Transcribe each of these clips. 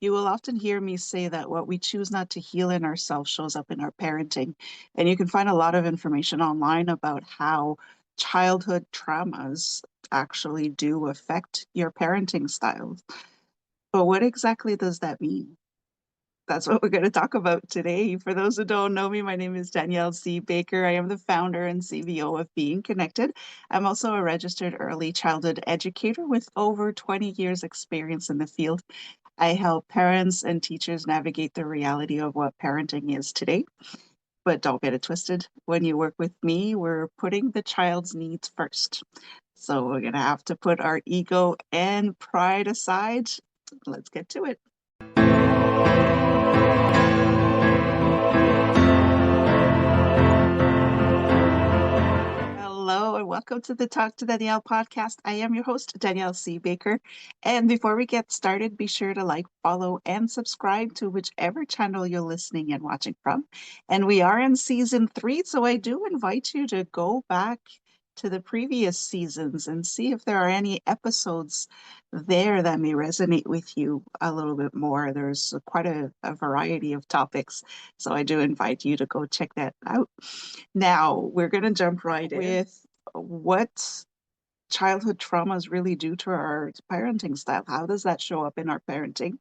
You will often hear me say that what we choose not to heal in ourselves shows up in our parenting. And you can find a lot of information online about how childhood traumas actually do affect your parenting styles. But what exactly does that mean? That's what we're going to talk about today. For those who don't know me, my name is Danielle C. Baker. I am the founder and CVO of Being Connected. I'm also a registered early childhood educator with over 20 years experience in the field. I help parents and teachers navigate the reality of what parenting is today. But don't get it twisted. When you work with me, we're putting the child's needs first. So we're going to have to put our ego and pride aside. Let's get to it. Hello and welcome to the Talk to Danielle podcast. I am your host, Danielle C. Baker. And before we get started, be sure to like, follow, and subscribe to whichever channel you're listening and watching from. And we are in season 3, so I do invite you to go back to the previous seasons and see if there are any episodes there that may resonate with you a little bit more. There's quite a variety of topics, so I do invite you to go check that out. Now, we're going to jump right in with what childhood traumas really do to our parenting style. How does that show up in our parenting?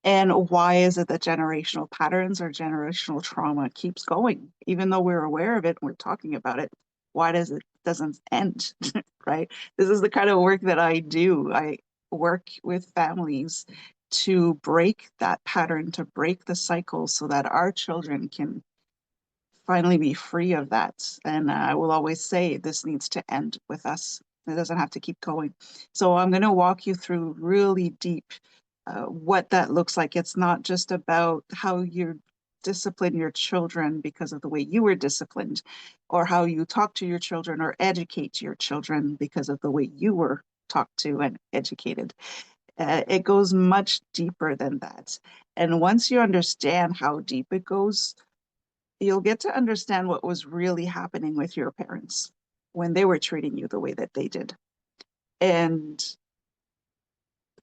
And why is it that generational patterns or generational trauma keeps going? Even though we're aware of it and we're talking about it, why does it doesn't end, right? This is the kind of work that I do. I work with families to break that pattern, to break the cycle so that our children can finally be free of that. And I will always say this needs to end with us. It doesn't have to keep going. So I'm going to walk you through really deep what that looks like. It's not just about how you discipline your children because of the way you were disciplined, or how you talk to your children or educate your children because of the way you were talked to and educated. It goes much deeper than that. And once you understand how deep it goes, you'll get to understand what was really happening with your parents when they were treating you the way that they did, and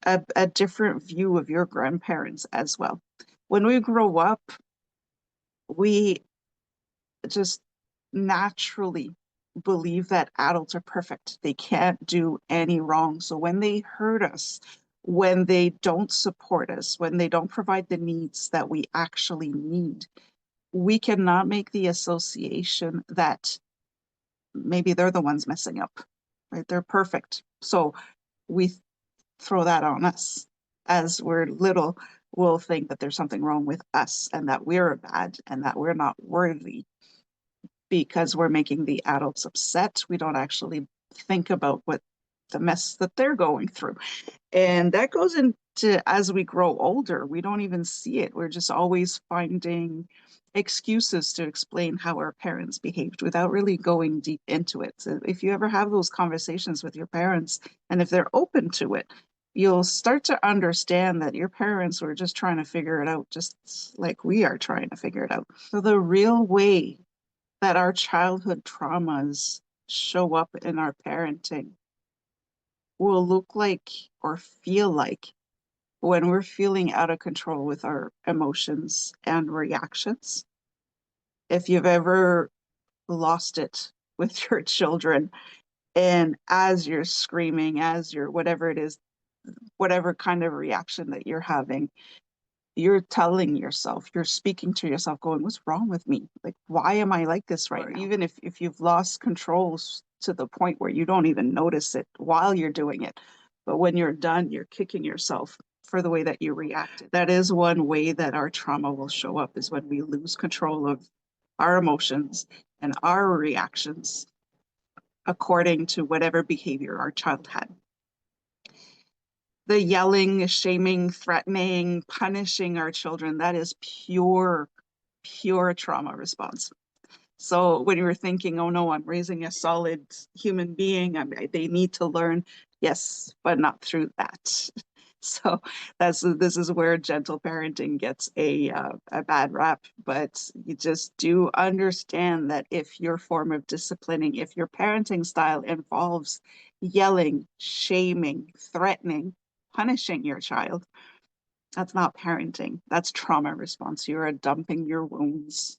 a different view of your grandparents as well. When we grow up, we just naturally believe that adults are perfect. They can't do any wrong. So when they hurt us, when they don't support us, when they don't provide the needs that we actually need, we cannot make the association that maybe they're the ones messing up, right? They're perfect. So we throw that on us. As we're little, we'll think that there's something wrong with us and that we're bad and that we're not worthy because we're making the adults upset. We don't actually think about what the mess that they're going through. And that goes into as we grow older, we don't even see it. We're just always finding excuses to explain how our parents behaved without really going deep into it. So if you ever have those conversations with your parents, and if they're open to it, you'll start to understand that your parents were just trying to figure it out, just like we are trying to figure it out. So the real way that our childhood traumas show up in our parenting will look like or feel like when we're feeling out of control with our emotions and reactions. If you've ever lost it with your children, and as you're screaming, as you're whatever it is, whatever kind of reaction that you're having, you're telling yourself, you're speaking to yourself, going, what's wrong with me? Like, why am I like this right now? Even if you've lost controls to the point where you don't even notice it while you're doing it. But when you're done, you're kicking yourself for the way that you reacted. That is one way that our trauma will show up, is when we lose control of our emotions and our reactions according to whatever behavior our child had. The yelling, shaming, threatening, punishing our children, that is pure trauma response. So when you were thinking, oh no, I'm raising a solid human being, they need to learn, yes, but not through that. So this is where gentle parenting gets a bad rap. But you just do understand that if your form of disciplining, if your parenting style involves yelling, shaming, threatening, punishing your child, That's not parenting. That's trauma response. You're dumping your wounds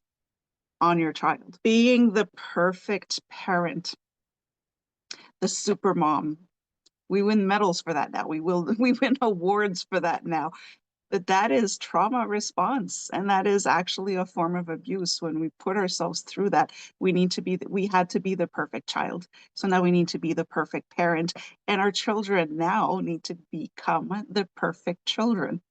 on your child. Being the perfect parent, the super mom. We win medals for that now. We win awards for that now. But that is trauma response, and that is actually a form of abuse. When we put ourselves through that, we had to be the perfect child. So now we need to be the perfect parent, and our children now need to become the perfect children.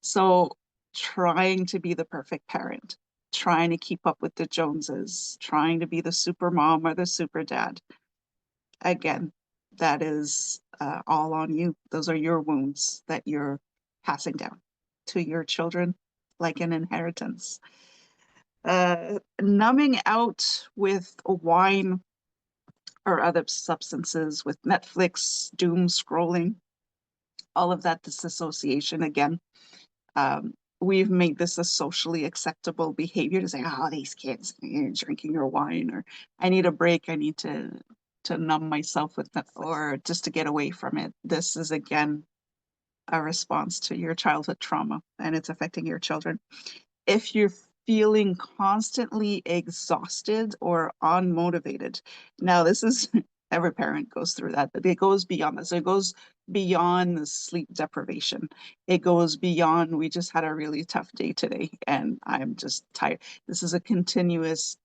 So trying to be the perfect parent, trying to keep up with the Joneses, trying to be the super mom or the super dad. Again, that is all on you. Those are your wounds that you're passing down to your children like an inheritance. Numbing out with wine or other substances, with Netflix, doom scrolling, all of that disassociation again. We've made this a socially acceptable behavior to say, oh, these kids, you're drinking your wine, or I need a break. I need to numb myself with Netflix, or just to get away from it. This is again a response to your childhood trauma, and it's affecting your children. If you're feeling constantly exhausted or unmotivated, now this is every parent goes through that, but it goes beyond this. It goes beyond the sleep deprivation. It goes beyond, we just had a really tough day today and I'm just tired. This is a continuous,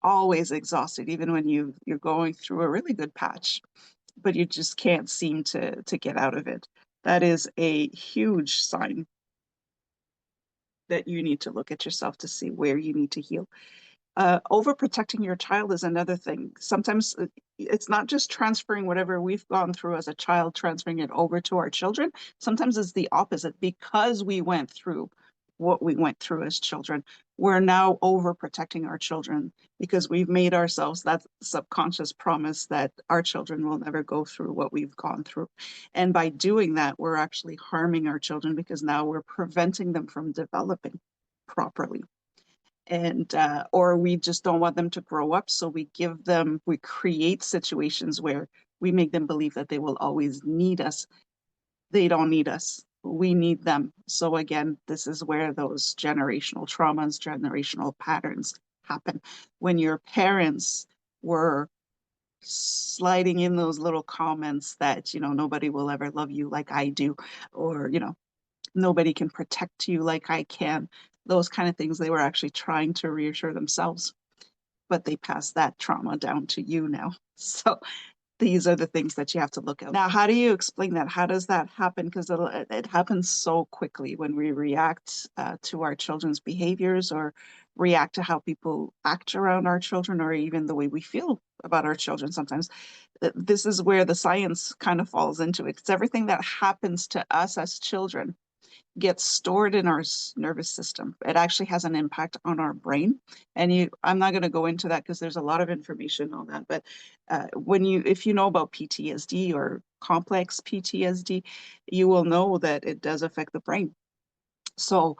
always exhausted, even when you're going through a really good patch, but you just can't seem to get out of it. That is a huge sign that you need to look at yourself to see where you need to heal. Overprotecting your child is another thing. Sometimes it's not just transferring whatever we've gone through as a child, transferring it over to our children. Sometimes it's the opposite. Because we went through what we went through as children, we're now overprotecting our children because we've made ourselves that subconscious promise that our children will never go through what we've gone through. And by doing that, we're actually harming our children because now we're preventing them from developing properly. And or we just don't want them to grow up, so we create situations where we make them believe that they will always need us. They don't need us, we need them. So again, this is where those generational traumas, generational patterns happen. When your parents were sliding in those little comments that, nobody will ever love you like I do, or nobody can protect you like I can. Those kind of things, they were actually trying to reassure themselves, but they passed that trauma down to you now. So these are the things that you have to look at. Now, how do you explain that? How does that happen? Because it happens so quickly when we react to our children's behaviors or react to how people act around our children or even the way we feel about our children sometimes. This is where the science kind of falls into it. It's everything that happens to us as children gets stored in our nervous system. It actually has an impact on our brain. And I'm not going to go into that because there's a lot of information on that. But if you know about PTSD or complex PTSD, you will know that it does affect the brain. So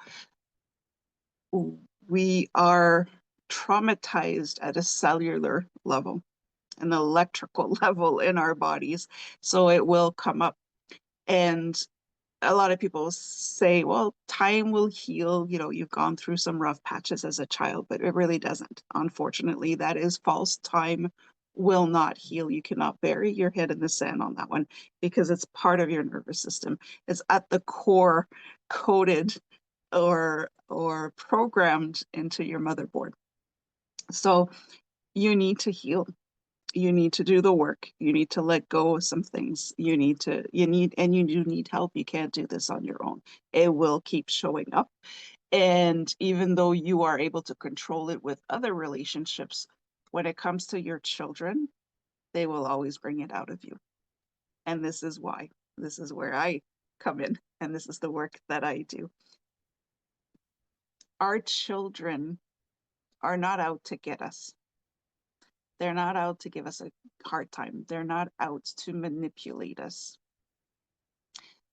we are traumatized at a cellular level, an electrical level in our bodies. So it will come up. And a lot of people say, well, time will heal. You've gone through some rough patches as a child, but it really doesn't. Unfortunately, that is false. Time will not heal. You cannot bury your head in the sand on that one because it's part of your nervous system. It's at the core coded or programmed into your motherboard. So you need to heal. You need to do the work. You need to let go of some things. And you do need help. You can't do this on your own. It will keep showing up. And even though you are able to control it with other relationships, when it comes to your children, they will always bring it out of you. And this is why. This is where I come in. And this is the work that I do. Our children are not out to get us. They're not out to give us a hard time. They're not out to manipulate us.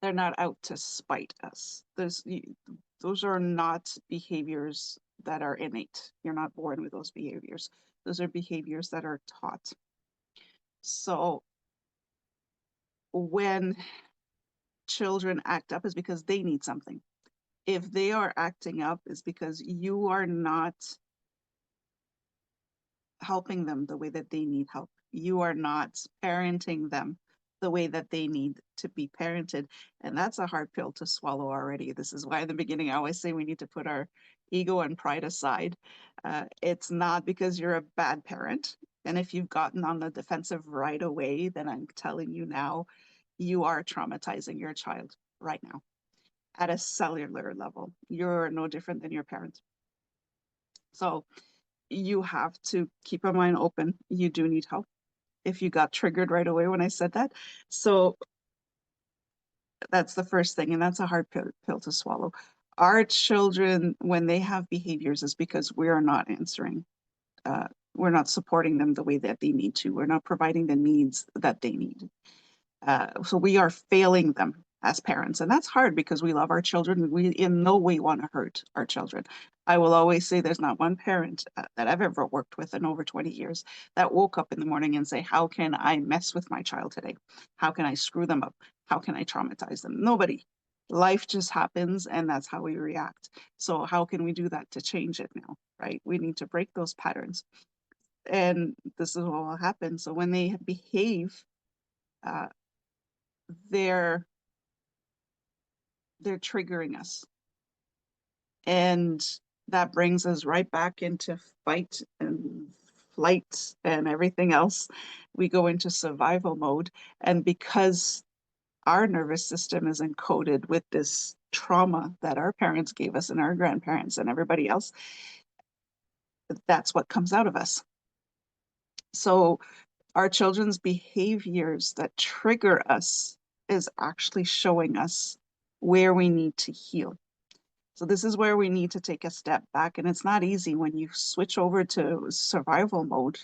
They're not out to spite us. Those are not behaviors that are innate. You're not born with those behaviors. Those are behaviors that are taught. So when children act up is because they need something. If they are acting up, is because you are not helping them the way that they need help. You are not parenting them the way that they need to be parented. And that's a hard pill to swallow already. This is why in the beginning I always say we need to put our ego and pride aside. It's not because you're a bad parent. And if you've gotten on the defensive right away, then I'm telling you now, you are traumatizing your child right now at a cellular level. You're no different than your parents. So you have to keep a mind open. You do need help if you got triggered right away when I said that. So that's the first thing, and that's a hard pill to swallow. Our children, when they have behaviors, is because we are not answering. We're not supporting them the way that they need to. We're not providing the needs that they need. So we are failing them as parents. And that's hard because we love our children. We in no way want to hurt our children. I will always say there's not one parent that I've ever worked with in over 20 years that woke up in the morning and say, how can I mess with my child today? How can I screw them up? How can I traumatize them? Nobody. Life just happens and that's how we react. So how can we do that to change it now, right? We need to break those patterns. And this is what will happen. So when they behave, uh, they're they're triggering us. And that brings us right back into fight and flight and everything else. We go into survival mode. And because our nervous system is encoded with this trauma that our parents gave us and our grandparents and everybody else, that's what comes out of us. So our children's behaviors that trigger us is actually showing us where we need to heal. So this is where we need to take a step back. And it's not easy when you switch over to survival mode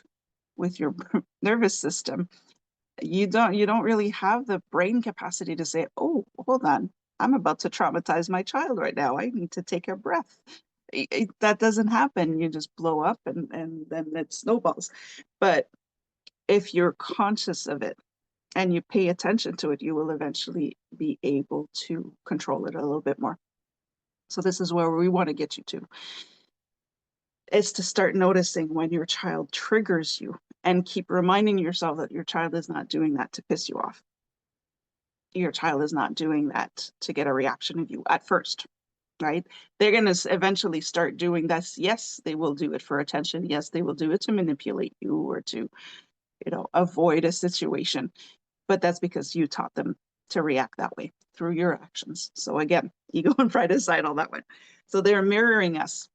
with your nervous system. You don't really have the brain capacity to say, oh, hold on, I'm about to traumatize my child right now. I need to take a breath. That doesn't happen. You just blow up and then it snowballs. But if you're conscious of it and you pay attention to it, you will eventually be able to control it a little bit more. So this is where we want to get you to, is to start noticing when your child triggers you and keep reminding yourself that your child is not doing that to piss you off. Your child is not doing that to get a reaction of you at first, right? They're going to eventually start doing this. Yes, they will do it for attention. Yes, they will do it to manipulate you or to, avoid a situation. But that's because you taught them to react that way through your actions. So again, ego and pride aside, all that one. So they're mirroring us.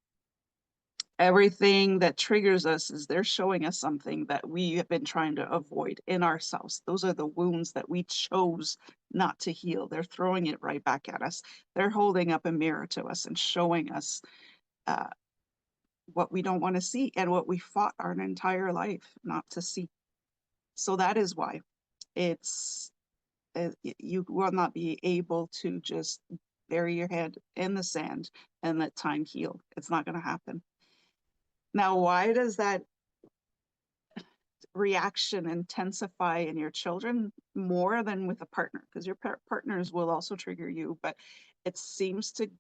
Everything that triggers us is they're showing us something that we have been trying to avoid in ourselves. Those are the wounds that we chose not to heal. They're throwing it right back at us. They're holding up a mirror to us and showing us uh, what we don't want to see and what we fought our entire life not to see. So that is why it's you will not be able to just bury your head in the sand and let time heal. It's not going to happen. Now, why does that reaction intensify in your children more than with a partner? Because your partners will also trigger you, but it seems to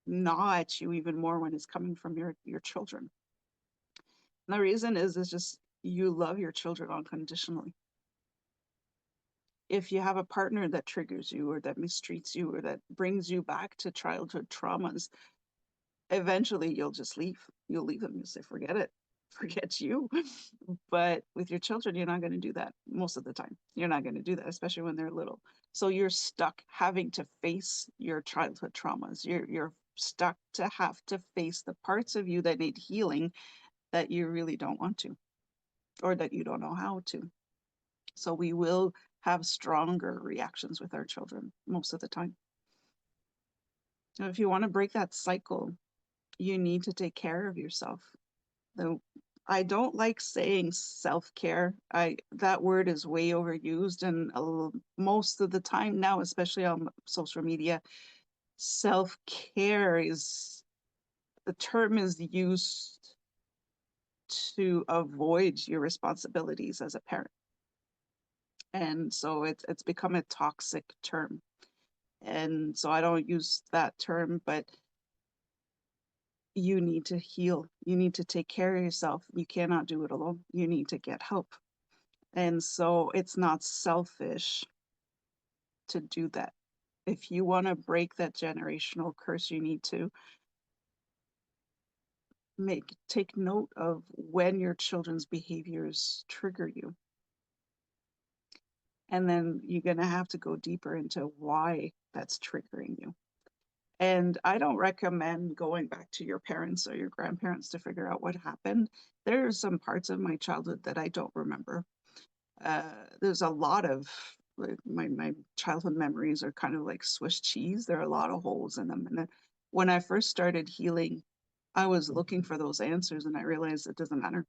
gnaw at you even more when it's coming from your children. And the reason is just you love your children unconditionally. If you have a partner that triggers you or that mistreats you or that brings you back to childhood traumas, eventually you'll just leave. You'll leave them. You'll say, forget it, forget you. But with your children, you're not going to do that most of the time. You're not going to do that, especially when they're little. So you're stuck having to face your childhood traumas. You're stuck to have to face the parts of you that need healing that you really don't want to, or that you don't know how to. So we will have stronger reactions with our children most of the time. So if you want to break that cycle, you need to take care of yourself. Though I don't like saying self-care. That word is way overused, and most of the time now, especially on social media, self-care is the term is used to avoid your responsibilities as a parent. And so it's become a toxic term. And so I don't use that term, but you need to heal. You need to take care of yourself. You cannot do it alone. You need to get help. And so it's not selfish to do that. If you want to break that generational curse, you need to take note of when your children's behaviors trigger you. And then you're going to have to go deeper into why that's triggering you. And I don't recommend going back to your parents or your grandparents to figure out what happened. There are some parts of my childhood that I don't remember. There's a lot of my childhood memories are kind of like Swiss cheese. There are a lot of holes in them. And then when I first started healing, I was looking for those answers, and I realized it doesn't matter.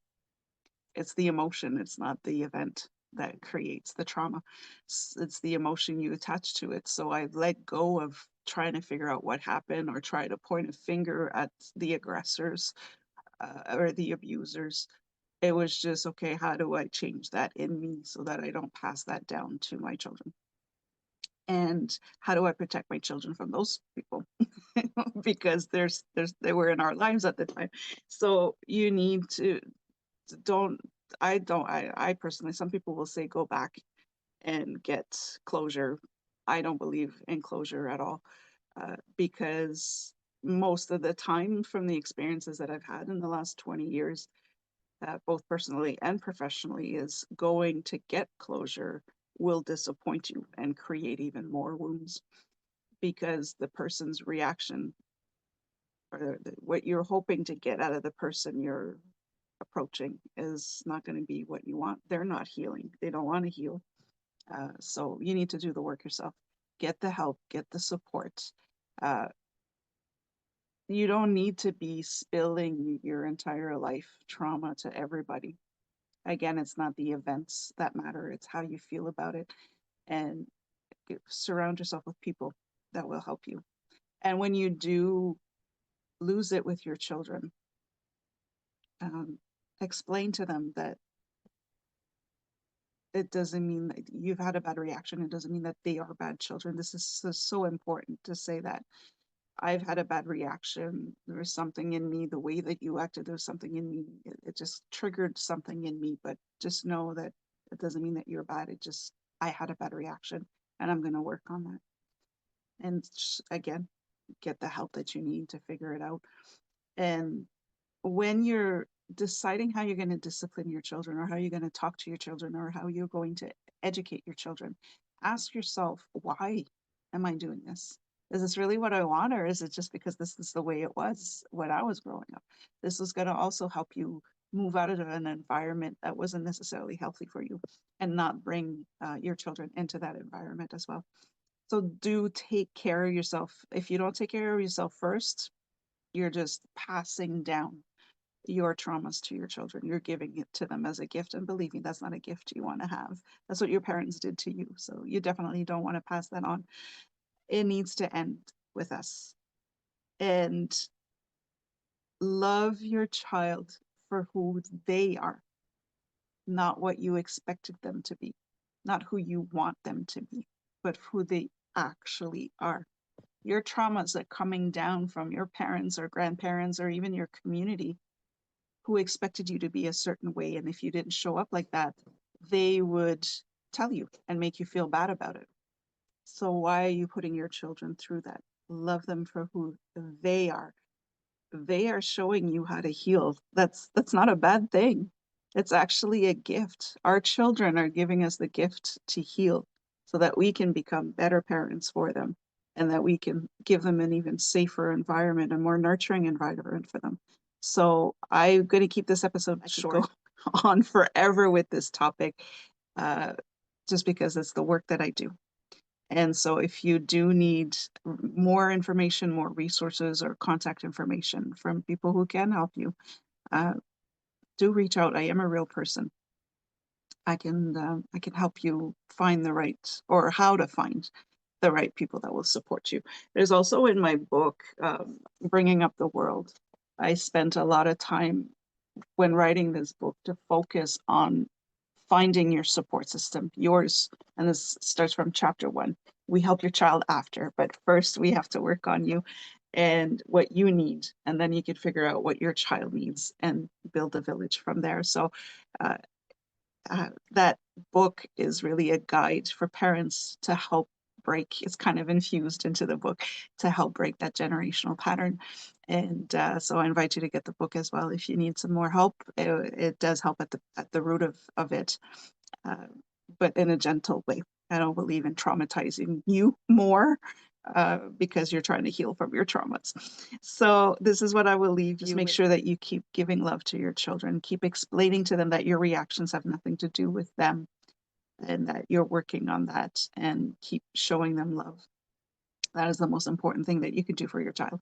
It's the emotion, it's not the event that creates the trauma. It's the emotion you attach to it. So I let go of trying to figure out what happened or try to point a finger at the aggressors or the abusers. It was just, okay, how do I change that in me so that I don't pass that down to my children? And how do I protect my children from those people? Because they were in our lives at the time. So you need to don't I personally, some people will say go back and get closure. I don't believe in closure at all, because most of the time from the experiences that I've had in the last 20 years, both personally and professionally, is going to get closure will disappoint you and create even more wounds, because the person's reaction or what you're hoping to get out of the person you're approaching is not going to be what you want. They're not healing. They don't want to heal. So you need to do the work yourself. Get the help, get the support. Uh, you don't need to be spilling your entire life trauma to everybody. Again, it's not the events that matter, it's how you feel about it. And surround yourself with people that will help you. And when you do lose it with your children, um, explain to them that it doesn't mean that you've had a bad reaction. It doesn't mean that they are bad children. This is so important to say that I've had a bad reaction. There was something in me, the way that you acted, there was something in me. It just triggered something in me, but just know that it doesn't mean that you're bad. I had a bad reaction and I'm going to work on that. And again, get the help that you need to figure it out. And when you're deciding how you're going to discipline your children or how you're going to talk to your children or how you're going to educate your children, ask yourself, why am I doing this? Is this really what I want, or is it just because this is the way it was when I was growing up? This is going to also help you move out of an environment that wasn't necessarily healthy for you and not bring your children into that environment as well. So do take care of yourself. If you don't take care of yourself first, you're just passing down your traumas to your children. You're giving it to them as a gift and believing that's not a gift you want to have. That's what your parents did to you. So you definitely don't want to pass that on. It needs to end with us. And love your child for who they are, not what you expected them to be, not who you want them to be, but who they actually are. Your traumas are coming down from your parents or grandparents or even your community who expected you to be a certain way. And if you didn't show up like that, they would tell you and make you feel bad about it. So why are you putting your children through that? Love them for who they are. They are showing you how to heal. That's not a bad thing. It's actually a gift. Our children are giving us the gift to heal so that we can become better parents for them and that we can give them an even safer environment, a more nurturing environment for them. So I'm going to keep this episode short. On forever with this topic, uh, just because it's the work that I do. And so if you do need more information, more resources, or contact information from people who can help you, uh, do reach out. I am a real person. I can help you find the right, or how to find the right people that will support you. There's also in my book, Bringing Up the World, I spent a lot of time when writing this book to focus on finding your support system, yours. And this starts from chapter 1. We help your child after, but first we have to work on you and what you need, and then you can figure out what your child needs and build a village from there. So uh, that book is really a guide for parents to help break. It's kind of infused into the book to help break that generational pattern. And so I invite you to get the book as well if you need some more help. It does help at the root of it, uh, but in a gentle way. I don't believe in traumatizing you more because you're trying to heal from your traumas. So this is what I will leave you. Just make sure that you keep giving love to your children. Keep explaining to them that your reactions have nothing to do with them and that you're working on that, and keep showing them love. That is the most important thing that you can do for your child.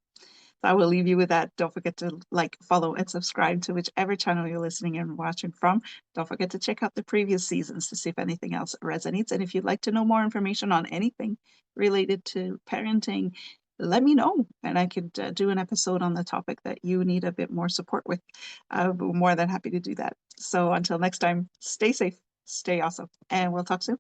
I will leave you with that. Don't forget to like, follow, and subscribe to whichever channel you're listening and watching from. Don't forget to check out the previous seasons to see if anything else resonates. And if you'd like to know more information on anything related to parenting, let me know, and I could do an episode on the topic that you need a bit more support with. I'll be more than happy to do that. So until next time, stay safe, stay awesome, and we'll talk soon.